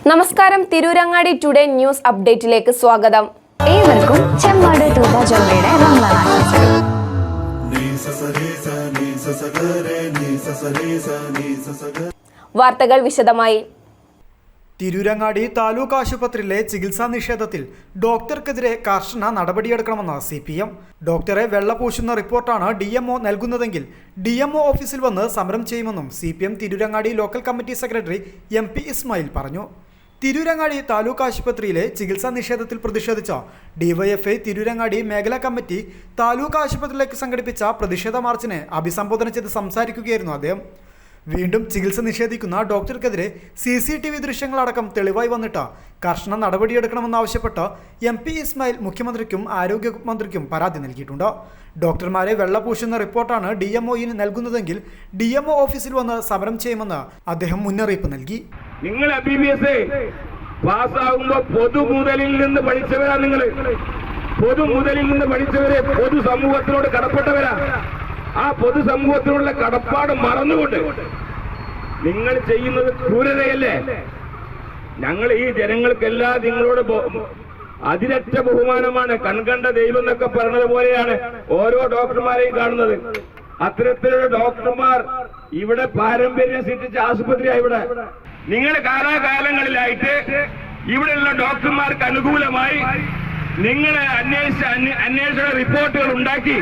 നമസ്കാരം, Tirurangadi today news അപ്ഡേറ്റിലേക്ക് സ്വാഗതം. ഏവർക്കും ചെമ്മാട് തൂബ ജോബയുടെ റംസാൻ ആശംസകൾ. വാർത്തകൾ വിശദമായി. തിരൂരങ്ങാടി താലൂക്ക് ആശുപത്രിയിലെ ചികിത്സാ നിഷേധത്തിൽ ഡോക്ടർക്കെതിരെ കർശന നടപടിയെടുക്കണമെന്ന് CPM. ഡോക്ടറെ വെള്ളപൂശുന്ന റിപ്പോർട്ടാണ് DMO നൽകുന്നതെങ്കിൽ DMO ഓഫീസിൽ വന്ന് സമരം ചെയ്യുമെന്നും CPM Tirurangadi local committee secretary MP Ismail പറഞ്ഞു. തിരൂരങ്ങാടി താലൂക്ക് ആശുപത്രിയിലെ ചികിത്സാ നിഷേധത്തിൽ പ്രതിഷേധിച്ച DYFI തിരൂരങ്ങാടി മേഖലാ കമ്മിറ്റി താലൂക്ക് ആശുപത്രിയിലേക്ക് സംഘടിപ്പിച്ച പ്രതിഷേധ മാർച്ചിനെ അഭിസംബോധന ചെയ്ത് സംസാരിക്കുകയായിരുന്നു അദ്ദേഹം. വീണ്ടും ചികിത്സ നിഷേധിക്കുന്ന ഡോക്ടർക്കെതിരെ CCTV ദൃശ്യങ്ങളടക്കം തെളിവായി വന്നിട്ട് കർശന നടപടിയെടുക്കണമെന്നാവശ്യപ്പെട്ട് MP ഇസ്മായിൽ മുഖ്യമന്ത്രിക്കും ആരോഗ്യമന്ത്രിക്കും പരാതി നൽകിയിട്ടുണ്ട്. ഡോക്ടർമാരെ വെള്ളപൂശുന്ന റിപ്പോർട്ടാണ് DMOന് നൽകുന്നതെങ്കിൽ DMO ഓഫീസിൽ വന്ന് സമരം ചെയ്യുമെന്ന് അദ്ദേഹം മുന്നറിയിപ്പ് നൽകി. നിങ്ങൾ MBBS പാസ്സാകുമ്പോൾ പൊതുമുതലിൽ നിന്ന് പഠിച്ചവരാ. നിങ്ങൾ പൊതുമുതലിൽ നിന്ന് പഠിച്ചവരെ പൊതുസമൂഹത്തിനോട് കടപ്പെട്ടവരാ. ആ പൊതുസമൂഹത്തിനുള്ള കടപ്പാട് മറന്നുകൊണ്ട് നിങ്ങൾ ചെയ്യുന്നത് ക്രൂരതയല്ലേ? ഞങ്ങൾ ഈ ജനങ്ങൾക്കെല്ലാം നിങ്ങളോട് അതിരറ്റ ബഹുമാനമാണ്. കൺകണ്ട ദൈവം എന്നൊക്കെ പറഞ്ഞത് പോലെയാണ് ഓരോ ഡോക്ടർമാരെയും കാണുന്നത്. അത്തരത്തിലുള്ള ഡോക്ടർമാർ ഇവിടെ പാരമ്പര്യം സൃഷ്ടിച്ച ആശുപത്രിയാണ് ഇവിടെ. നിങ്ങൾ കാലാകാലങ്ങളിലായിട്ട് ഇവിടെയുള്ള ഡോക്ടർമാർക്ക് അനുകൂലമായി നിങ്ങൾ അന്വേഷണ റിപ്പോർട്ടുകൾ ഉണ്ടാക്കി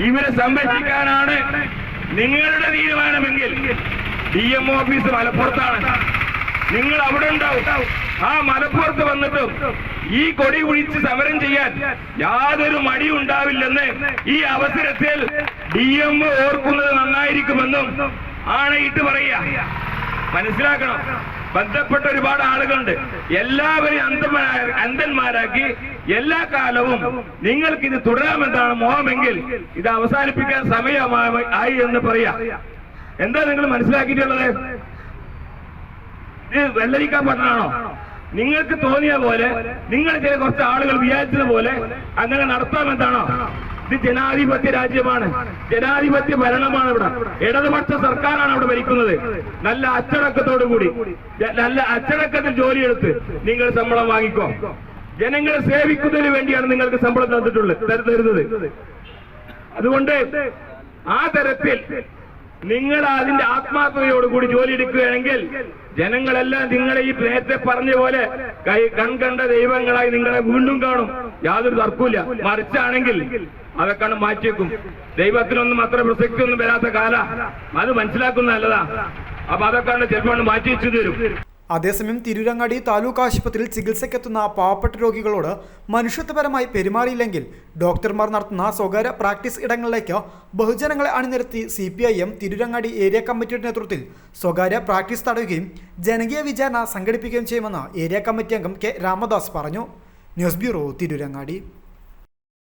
ഇവരെ സംരക്ഷിക്കാനാണ് നിങ്ങളുടെ തീരുമാനമെങ്കിൽ DMO ഓഫീസ് മലപ്പുറത്താണ്. നിങ്ങൾ അവിടെ ഉണ്ടാവും. ആ മലപ്പുറത്ത് വന്നിട്ടും ഈ കൊടി കുഴിച്ച് സമരം ചെയ്യാൻ യാതൊരു മടിയും ഉണ്ടാവില്ലെന്ന് ഈ അവസരത്തിൽ DMO ഓർക്കുന്നത് നന്നായിരിക്കുമെന്നും ആണയിട്ട് പറയുക. മനസ്സിലാക്കണം. ബന്ധപ്പെട്ട ഒരുപാട് ആളുകളുണ്ട്. എല്ലാവരെയും അന്ധന്മാരാക്കി എല്ലാ കാലവും നിങ്ങൾക്ക് ഇത് തുടരാമെന്നാണ് മോഹമെങ്കിൽ ഇത് അവസാനിപ്പിക്കാൻ സമയമായി എന്ന് പറയാം. എന്താ നിങ്ങൾ മനസ്സിലാക്കിയിട്ടുള്ളത്? ഇത് വെള്ളരിക്കാൻ പറ്റണാണോ? നിങ്ങൾക്ക് തോന്നിയ പോലെ, നിങ്ങൾ ചില കുറച്ച് ആളുകൾ വിചാരിച്ചത് പോലെ അങ്ങനെ നടത്താമെന്നാണോ? ഇത് ജനാധിപത്യ രാജ്യമാണ്, ജനാധിപത്യ ഭരണമാണ്. ഇവിടെ ഇടതുപക്ഷ സർക്കാരാണ് അവിടെ ഭരിക്കുന്നത്. നല്ല അച്ചടക്കത്തോടു കൂടി, നല്ല അച്ചടക്കത്തിൽ ജോലിയെടുത്ത് നിങ്ങൾ ശമ്പളം വാങ്ങിക്കോ. ജനങ്ങളെ സേവിക്കുന്നതിന് വേണ്ടിയാണ് നിങ്ങൾക്ക് ശമ്പളം തരുന്നത്. അതുകൊണ്ട് ആ തരത്തിൽ നിങ്ങൾ അതിന്റെ ആത്മാർത്ഥതയോടുകൂടി ജോലി എടുക്കുകയാണെങ്കിൽ ജനങ്ങളെല്ലാം നിങ്ങളെ ഈ നേരത്തെ പറഞ്ഞ പോലെ കൺകണ്ട ദൈവങ്ങളായി നിങ്ങളെ വീണ്ടും കാണും. യാതൊരു തർക്കമില്ല. മറിച്ചാണെങ്കിൽ അതൊക്കെ മാറ്റിവെക്കും. ദൈവത്തിനൊന്നും അത്ര പ്രസക്തിയൊന്നും വരാത്ത കാല അത് മനസ്സിലാക്കുന്ന നല്ലതാ. അപ്പൊ അതൊക്കെ ചിലപ്പോൾ മാറ്റി വെച്ചു തരും. അതേസമയം തിരൂരങ്ങാടി താലൂക്ക് ആശുപത്രിയിൽ ചികിത്സയ്ക്കെത്തുന്ന പാവപ്പെട്ട രോഗികളോട് മനുഷ്യത്വപരമായി പെരുമാറിയില്ലെങ്കിൽ ഡോക്ടർമാർ നടത്തുന്ന സ്വകാര്യ പ്രാക്ടീസ് ഇടങ്ങളിലേക്ക് ബഹുജനങ്ങളെ അണിനിരത്തി CPIM തിരൂരങ്ങാടി ഏരിയ കമ്മിറ്റിയുടെ നേതൃത്വത്തിൽ സ്വകാര്യ പ്രാക്ടീസ് തടയുകയും ജനകീയ വിചാരണ സംഘടിപ്പിക്കുകയും ചെയ്യുമെന്ന് ഏരിയ കമ്മിറ്റി അംഗം K രാമദാസ് പറഞ്ഞു. News bureau, Tirurangadi.